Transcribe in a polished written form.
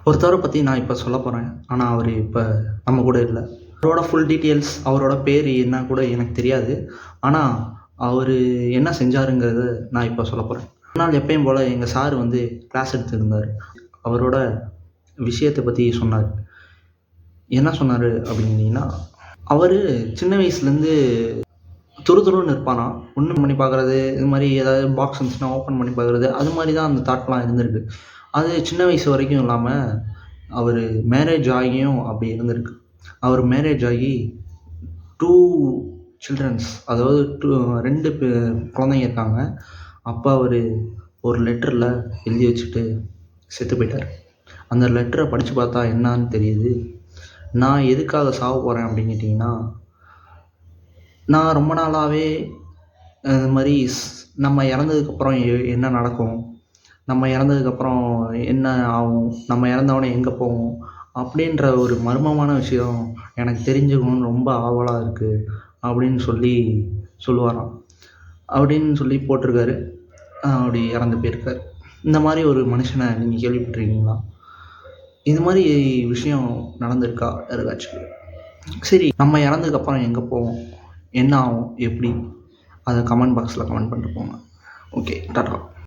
ஒருத்தவரை பற்றி நான் இப்போ சொல்ல போகிறேன். ஆனால் அவர் இப்போ நம்ம கூட இல்லை. அவரோட ஃபுல் டீட்டெயில்ஸ், அவரோட பேர் என்ன கூட எனக்கு தெரியாது. ஆனால் அவர் என்ன செஞ்சாருங்கிறத நான் இப்போ சொல்ல போகிறேன். ஒரு நாள் எப்பயும் போல் எங்கள் சார் வந்து கிளாஸ் எடுத்துருந்தார். அவரோட விஷயத்தை பற்றி சொன்னார். என்ன சொன்னார் அப்படின்னீங்கன்னா, அவர் சின்ன வயசுலேருந்து துருதுருன்னு இருப்பானா. ஒன்றும் பண்ணி பார்க்குறது, இது மாதிரி ஏதாவது பாக்ஸ் இருந்துச்சுன்னா ஓப்பன் பண்ணி பார்க்குறது, அது மாதிரி தான் அந்த தாட்லாம் இருந்திருக்கு. அது சின்ன வயசு வரைக்கும் இல்லாமல் அவர் மேரேஜ் ஆகியும் அப்படி இருந்திருக்கு. அவர் மேரேஜ் ஆகி 2 சில்ட்ரன்ஸ், அதாவது 2 குழந்தைங்க இருக்காங்க. அப்போ அவர் ஒரு லெட்டரில் எழுதி வச்சுட்டு செத்து போயிட்டார். அந்த லெட்டரை படித்து பார்த்தா என்னான்னு தெரியுது. நான் எதுக்காக சாக போகிறேன் அப்படின்னு கேட்டிங்கன்னா, நான் ரொம்ப நாளாகவே இது மாதிரி நம்ம இறந்ததுக்கப்புறம் என்ன நடக்கும், நம்ம இறந்ததுக்கப்புறம் என்ன ஆகும், நம்ம இறந்தவொடனே எங்கே போவோம் அப்படின்ற ஒரு மர்மமான விஷயம் எனக்கு தெரிஞ்சுக்கணுன்னு ரொம்ப ஆவலாக இருக்குது அப்படின்னு சொல்லுவாராம். அப்படின்னு சொல்லி போட்டிருக்காரு. அப்படி இறந்து போயிருக்கார். இந்த மாதிரி ஒரு மனுஷனை நீங்கள் கேள்விப்பட்டிருக்கீங்களா? இது மாதிரி விஷயம் நடந்திருக்கா யாருக்காச்சும்? சரி, நம்ம இறந்ததுக்கப்புறம் எங்கே போவோம், என்ன ஆகும், எப்படி, அதை கமெண்ட் பாக்ஸில் கமெண்ட் பண்ணிட்டு போங்க. ஓகே, டாடா.